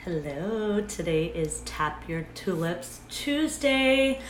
Hello, today is Tap Your Tulips Tuesday.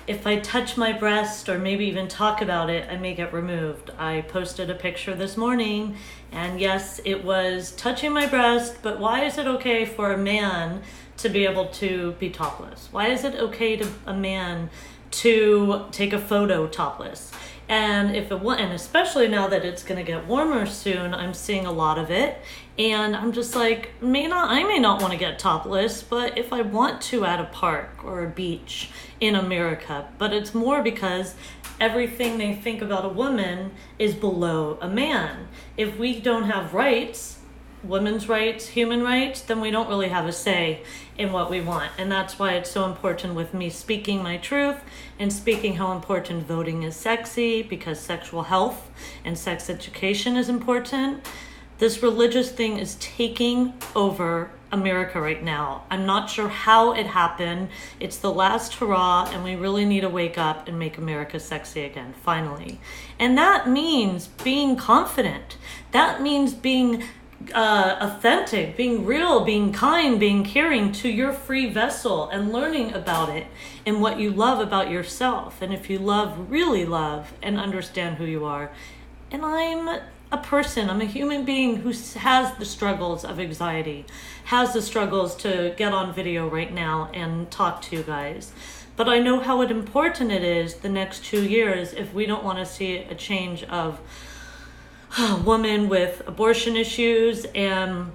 If I touch my breast or maybe even talk about it, I may get removed. I posted a picture this morning, and yes, it was touching my breast, but why is it okay for a man to be able to be topless? Why is it okay to a man to take a photo topless? And and especially now that it's going to get warmer soon, I'm seeing a lot of it. And I'm just like, I may not want to get topless, but if I want to at a park or a beach in America, but it's more because everything they think about a woman is below a man. If we don't have rights, women's rights, human rights, then we don't really have a say in what we want. And that's why it's so important with me speaking my truth and speaking how important voting is sexy, because sexual health and sex education is important. This religious thing is taking over America right now. I'm not sure how it happened. It's the last hurrah, and we really need to wake up and make America sexy again, finally. And that means being confident. That means being authentic, being real, being kind, being caring to your free vessel and learning about it and what you love about yourself. And if you really love and understand who you are. And I'm a human being who has the struggles of anxiety, has the struggles to get on video right now and talk to you guys. But I know how important it is the next 2 years if we don't want to see a change of women with abortion issues. And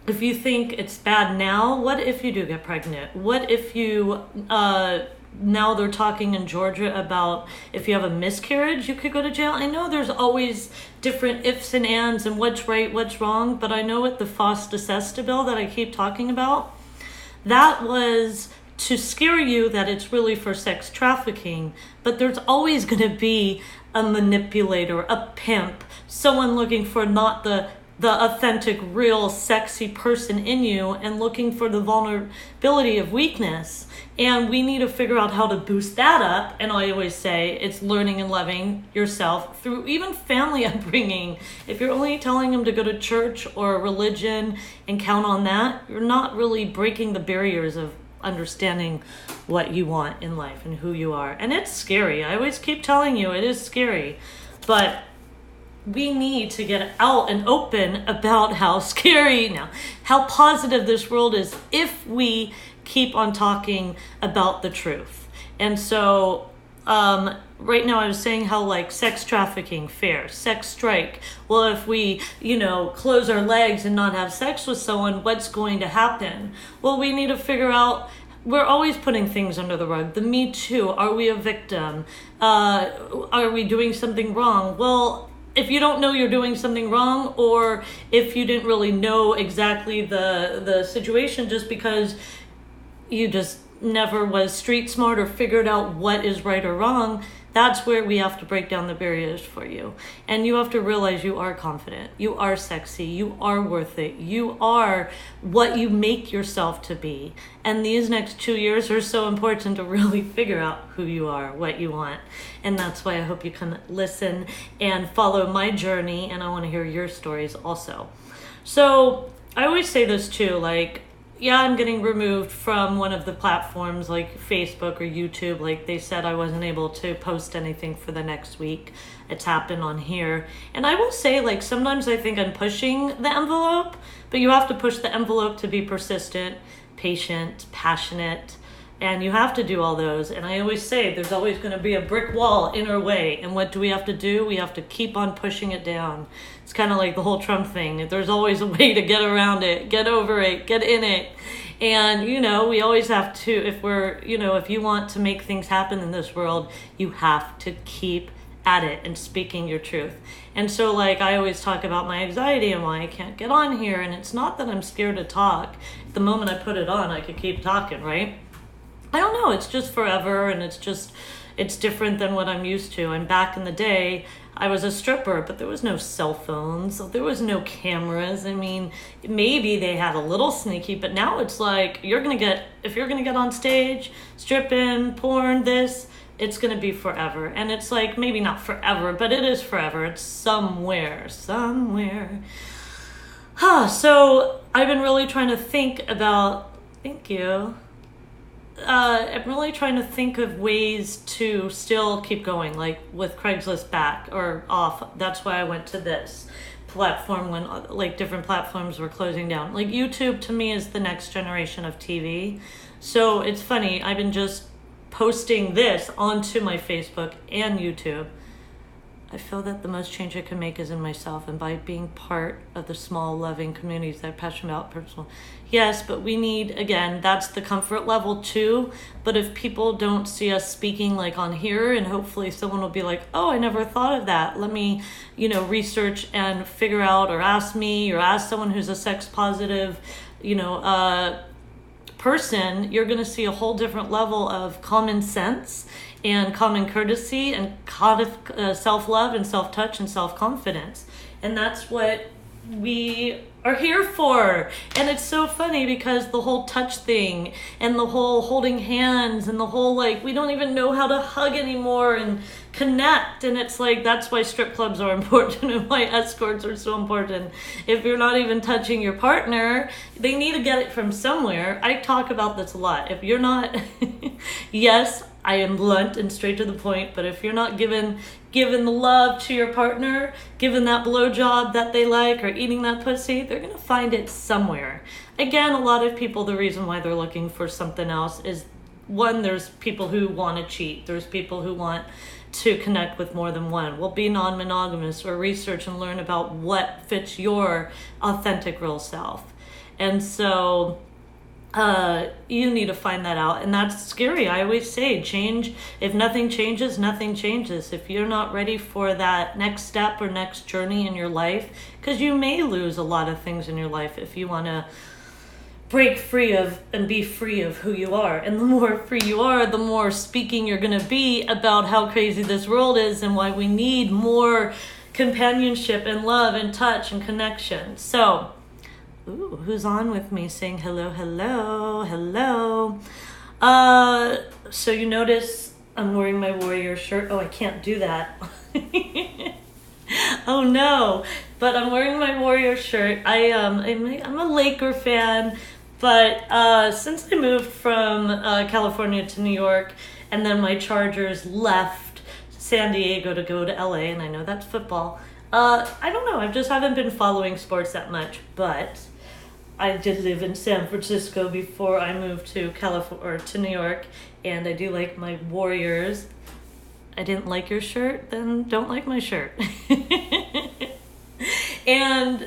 if you think it's bad now, what if you do get pregnant? What if you now they're talking in Georgia about if you have a miscarriage, you could go to jail. I know there's always different ifs and ands and what's right, what's wrong, but I know with the FOSTA-SESTA bill that I keep talking about, that was to scare you that it's really for sex trafficking, but there's always going to be a manipulator, a pimp, someone looking for not the authentic, real, sexy person in you and looking for the vulnerability of weakness. And we need to figure out how to boost that up. And I always say it's learning and loving yourself through even family upbringing. If you're only telling them to go to church or a religion and count on that, you're not really breaking the barriers of understanding what you want in life and who you are. And it's scary. I always keep telling you it is scary. But we need to get out and open about how scary now, how positive this world is if we keep on talking about the truth. And so right now I was saying how like sex trafficking, fair, sex strike. Well, if we, close our legs and not have sex with someone, what's going to happen? Well, we need to figure out. We're always putting things under the rug. The Me Too. Are we a victim? Are we doing something wrong? Well, if you don't know you're doing something wrong, or if you didn't really know exactly the situation just because you just never was street smart or figured out what is right or wrong, that's where we have to break down the barriers for you. And you have to realize you are confident, you are sexy, you are worth it, you are what you make yourself to be. And these next 2 years are so important to really figure out who you are, what you want. And that's why I hope you can listen and follow my journey, and I want to hear your stories also. So I always say this too, yeah, I'm getting removed from one of the platforms like Facebook or YouTube. Like they said I wasn't able to post anything for the next week. It's happened on here. And I will say, sometimes I think I'm pushing the envelope, but you have to push the envelope to be persistent, patient, passionate, and you have to do all those. And I always say there's always going to be a brick wall in our way. And what do we have to do? We have to keep on pushing it down. It's kind of like the whole Trump thing. There's always a way to get around it, get over it, get in it. And, we always have to, if you want to make things happen in this world, you have to keep at it and speaking your truth. And so I always talk about my anxiety and why I can't get on here. And it's not that I'm scared to talk. The moment I put it on, I could keep talking, right? I don't know, it's just forever, and it's different than what I'm used to. And back in the day, I was a stripper, but there was no cell phones, there was no cameras. I mean, maybe they had a little sneaky, but now it's if you're gonna get on stage, stripping, porn, it's gonna be forever. And it's maybe not forever, but it is forever. It's somewhere. So I've been really trying to think about, thank you. I'm really trying to think of ways to still keep going, like with Craigslist back or off. That's why I went to this platform when like different platforms were closing down. Like YouTube to me is the next generation of TV. So it's funny, I've been just posting this onto my Facebook and YouTube. I feel that the most change I can make is in myself, and by being part of the small, loving communities that are passionate about personal. Yes, but we need, again, that's the comfort level too. But if people don't see us speaking like on here, and hopefully someone will be like, oh, I never thought of that. Let me, research and figure out, or ask me, or ask someone who's a sex positive, person, you're going to see a whole different level of common sense and common courtesy and self-love and self-touch and self-confidence. And that's what we are here for. And it's so funny because the whole touch thing and the whole holding hands and the whole we don't even know how to hug anymore and connect. And it's that's why strip clubs are important and why escorts are so important. If you're not even touching your partner, they need to get it from somewhere. I talk about this a lot. If you're not, yes, I am blunt and straight to the point, but if you're not giving the love to your partner, giving that blowjob that they like, or eating that pussy, they're going to find it somewhere. Again, a lot of people, the reason why they're looking for something else is, one, there's people who want to cheat. There's people who want to connect with more than one. Well, be non-monogamous or research and learn about what fits your authentic real self. And so you need to find that out, and that's scary. I always say, change. If nothing changes, nothing changes. If you're not ready for that next step or next journey in your life, because you may lose a lot of things in your life if you want to break free of and be free of who you are. And the more free you are, the more speaking you're going to be about how crazy this world is and why we need more companionship and love and touch and connection. So ooh, who's on with me saying hello, hello, hello? So you notice I'm wearing my Warrior shirt. Oh, I can't do that. Oh no, but I'm wearing my Warrior shirt. I'm a Laker fan, but since I moved from California to New York, and then my Chargers left San Diego to go to LA, and I know that's football. I don't know, I just haven't been following sports that much, but I did live in San Francisco before I moved to California or to New York, and I do like my Warriors. I didn't like your shirt, then don't like my shirt. And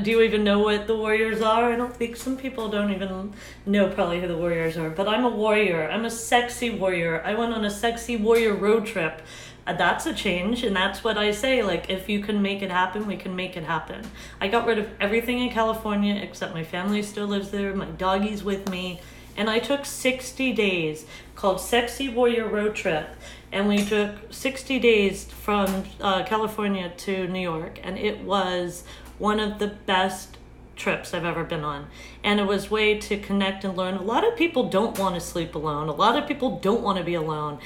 do you even know what the Warriors are? I don't think some people don't even know probably who the Warriors are, but I'm a warrior. I'm a sexy warrior. I went on a sexy warrior road trip. That's a change, and that's what I say, if you can make it happen, we can make it happen. I got rid of everything in California except my family still lives there, my doggy's with me, and I took 60 days called Sexy Warrior Road Trip, and we took 60 days from California to New York, and it was one of the best trips I've ever been on. And it was a way to connect and learn. A lot of people don't want to sleep alone. A lot of people don't want to be alone.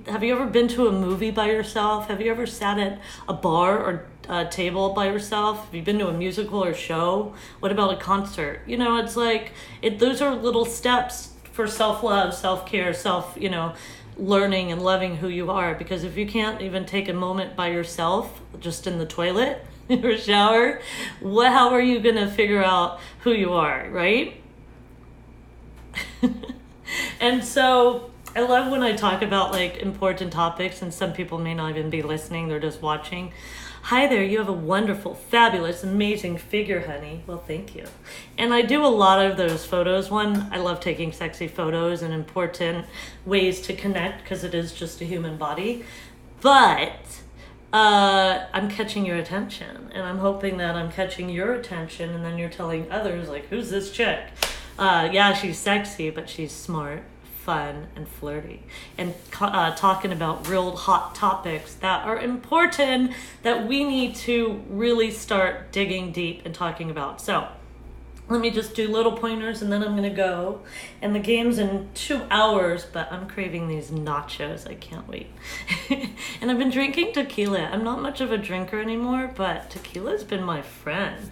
Have you ever been to a movie by yourself? Have you ever sat at a bar or a table by yourself? Have you been to a musical or show? What about a concert? It's those are little steps for self-love, self-care, learning and loving who you are. Because if you can't even take a moment by yourself, just in the toilet or shower, how are you gonna figure out who you are, right? And so I love when I talk about important topics, and some people may not even be listening, they're just watching. Hi there, you have a wonderful, fabulous, amazing figure, honey. Well, thank you. And I do a lot of those photos. One, I love taking sexy photos and important ways to connect because it is just a human body. But I'm catching your attention, and I'm hoping that I'm catching your attention, and then you're telling others, who's this chick? Yeah, she's sexy, but she's smart, fun, and flirty, and talking about real hot topics that are important that we need to really start digging deep and talking about. So let me just do little pointers, and then I'm gonna go. And the game's in 2 hours, but I'm craving these nachos. I can't wait. And I've been drinking tequila. I'm not much of a drinker anymore, but tequila's been my friend.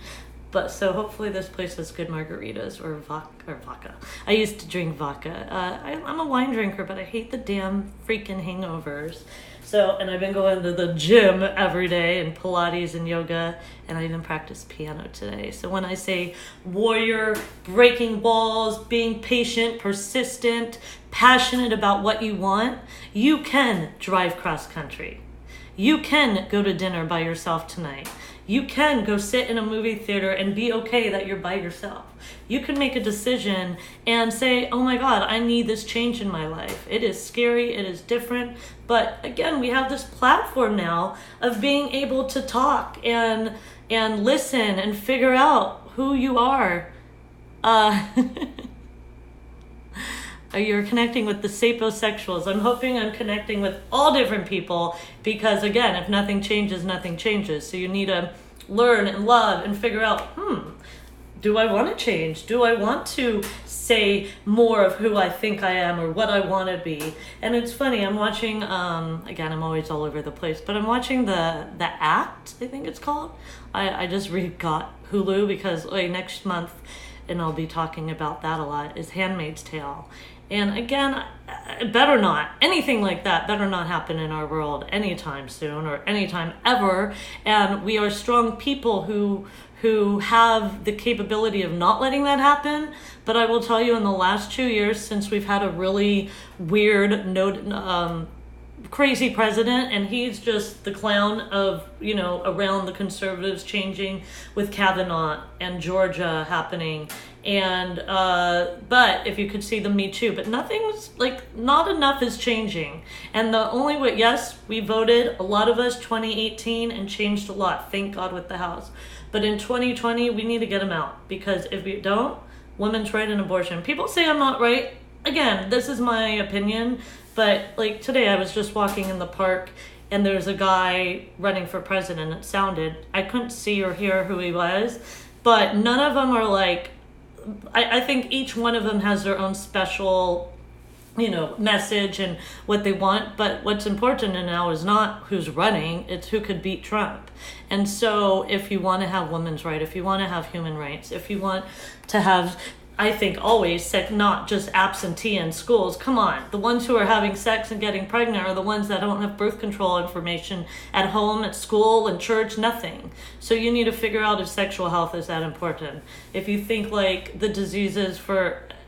But so hopefully this place has good margaritas or vodka. I used to drink vodka. I'm a wine drinker, but I hate the damn freaking hangovers. So, and I've been going to the gym every day and Pilates and yoga, and I even practiced piano today. So when I say warrior, breaking walls, being patient, persistent, passionate about what you want, you can drive cross country. You can go to dinner by yourself tonight. You can go sit in a movie theater and be okay that you're by yourself. You can make a decision and say, oh my God, I need this change in my life. It is scary, it is different. But again, we have this platform now of being able to talk and listen and figure out who you are. You're connecting with the sapiosexuals. I'm hoping I'm connecting with all different people because, again, if nothing changes, nothing changes. So you need to learn and love and figure out, do I want to change? Do I want to say more of who I think I am or what I want to be? And it's funny, I'm watching, again, I'm always all over the place, but I'm watching the Act, I think it's called. I just got Hulu because next month, and I'll be talking about that a lot, is Handmaid's Tale. And again, better not, anything like that better not happen in our world anytime soon or anytime ever. And we are strong people who have the capability of not letting that happen. But I will tell you, in the last 2 years, since we've had a really weird, crazy president, and he's just the clown of, around the conservatives changing with Kavanaugh and Georgia happening. And, but if you could see the Me Too, but not enough is changing. And the only way, yes, we voted, a lot of us, 2018, and changed a lot, thank God, with the House. But in 2020, we need to get them out, because if we don't, women's right and abortion. People say I'm not right. Again, this is my opinion, but today I was just walking in the park and there's a guy running for president. I couldn't see or hear who he was, but none of them are I think each one of them has their own special, message and what they want. But what's important now is not who's running, it's who could beat Trump. And so if you want to have women's rights, if you want to have human rights, if you want to have, I think always, not just absentee in schools. Come on, the ones who are having sex and getting pregnant are the ones that don't have birth control information at home, at school, in church, nothing. So you need to figure out if sexual health is that important. If you think the diseases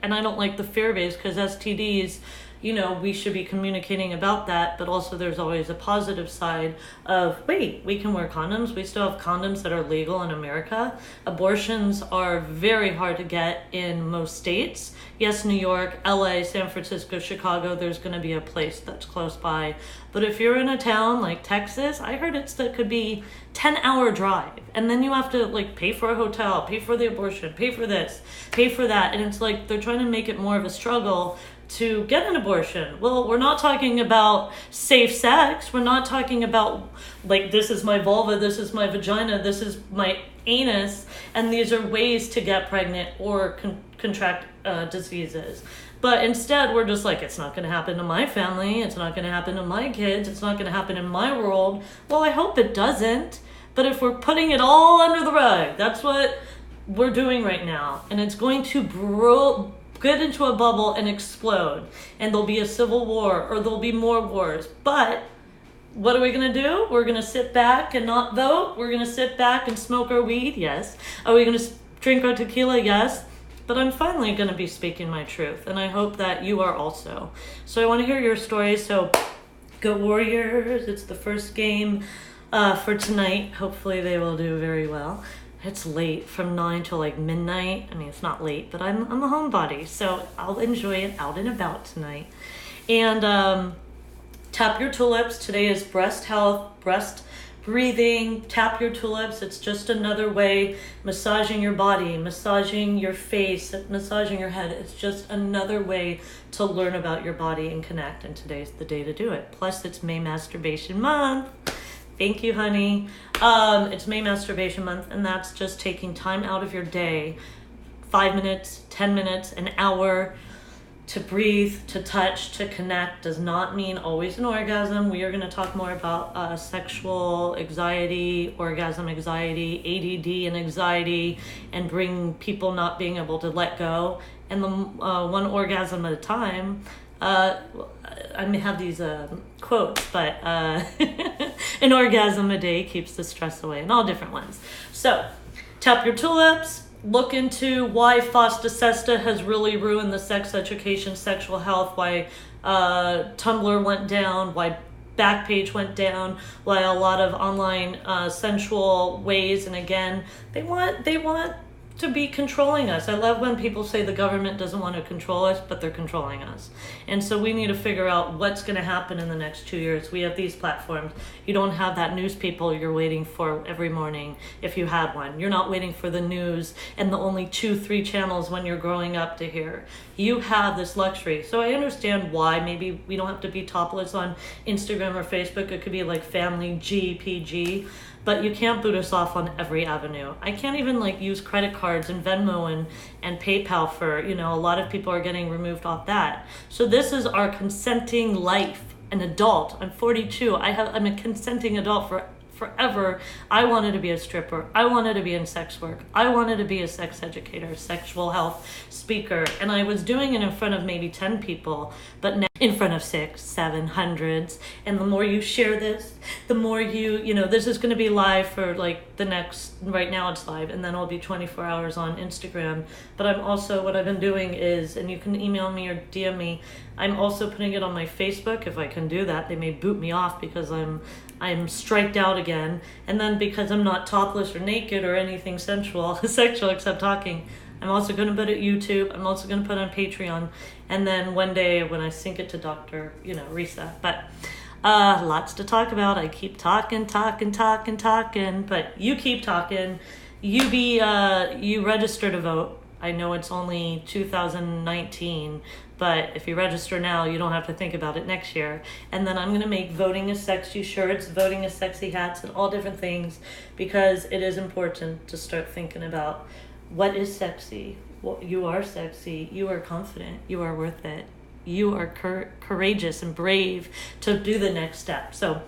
and I don't like the fear-based, because STDs, we should be communicating about that, but also there's always a positive side of, wait, we can wear condoms. We still have condoms that are legal in America. Abortions are very hard to get in most states. Yes, New York, LA, San Francisco, Chicago, there's going to be a place that's close by. But if you're in a town like Texas, I heard that could be 10-hour drive. And then you have to pay for a hotel, pay for the abortion, pay for this, pay for that. And it's they're trying to make it more of a struggle to get an abortion. Well, we're not talking about safe sex. We're not talking about this is my vulva, this is my vagina, this is my anus, and these are ways to get pregnant or contract diseases. But instead, we're just it's not going to happen to my family, it's not going to happen to my kids, it's not going to happen in my world. Well, I hope it doesn't. But if we're putting it all under the rug, that's what we're doing right now. And it's going to get into a bubble and explode, and there'll be a civil war, or there'll be more wars. But what are we going to do? We're going to sit back and not vote. We're going to sit back and smoke our weed. Yes. Are we going to drink our tequila? Yes. But I'm finally going to be speaking my truth, and I hope that you are also. So I want to hear your stories. So go Warriors. It's the first game for tonight. Hopefully they will do very well. It's late, from 9 till midnight. I mean, it's not late, but I'm a homebody, so I'll enjoy it out and about tonight. And tap your tulips. Today is breast health, breast breathing. Tap your tulips. It's just another way, massaging your body, massaging your face, massaging your head. It's just another way to learn about your body and connect, and today's the day to do it. Plus, it's May Masturbation Month. Thank you, honey. It's May Masturbation Month, and that's just taking time out of your day, 5 minutes, 10 minutes, an hour, to breathe, to touch, to connect does not mean always an orgasm. We are going to talk more about sexual anxiety, orgasm anxiety, ADD and anxiety, and bring people not being able to let go. And the one orgasm at a time. I may have these quotes, but an orgasm a day keeps the stress away, and all different ones. So, tap your tulips. Look into why FOSTA-SESTA has really ruined the sex education, sexual health, why Tumblr went down, why Backpage went down, why a lot of online sensual ways, and again, they want to be controlling us. I love when people say the government doesn't want to control us, but they're controlling us. And so we need to figure out what's going to happen in the next 2 years. We have these platforms. You don't have that news people you're waiting for every morning if you had one. You're not waiting for the news and the only 2-3 channels when you're growing up to hear. You have this luxury. So I understand why maybe we don't have to be topless on Instagram or Facebook. It could be like family GPG. But you can't boot us off on every avenue. I can't even use credit cards and Venmo and PayPal for, a lot of people are getting removed off that. So this is our consenting life, an adult. I'm 42. I'm a consenting adult forever. I wanted to be a stripper. I wanted to be in sex work. I wanted to be a sex educator, sexual health speaker. And I was doing it in front of maybe 10 people, but now in front of 600, 700. And the more you share this, the more this is going to be live for the next, right now it's live, and then it'll be 24 hours on Instagram. But I'm also, what I've been doing is, and you can email me or DM me, I'm also putting it on my Facebook if I can do that. They may boot me off because I'm striked out again. And then because I'm not topless or naked or anything sexual except talking, I'm also going to put it YouTube. I'm also going to put it on Patreon. And then one day when I sync it to Dr. Reset. But lots to talk about. I keep talking. But you keep talking. You register to vote. I know it's only 2019, but if you register now, you don't have to think about it next year. And then I'm going to make Voting is Sexy shirts, Voting is Sexy hats, and all different things, because it is important to start thinking about what is sexy. Well, you are sexy. You are confident. You are worth it. You are courageous and brave to do the next step. So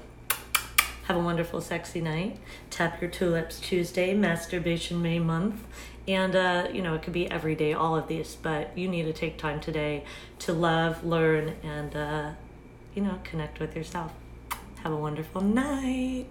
have a wonderful, sexy night. Tap your tulips Tuesday, Masturbation May month. And, it could be every day, all of these, but you need to take time today to love, learn, and, connect with yourself. Have a wonderful night.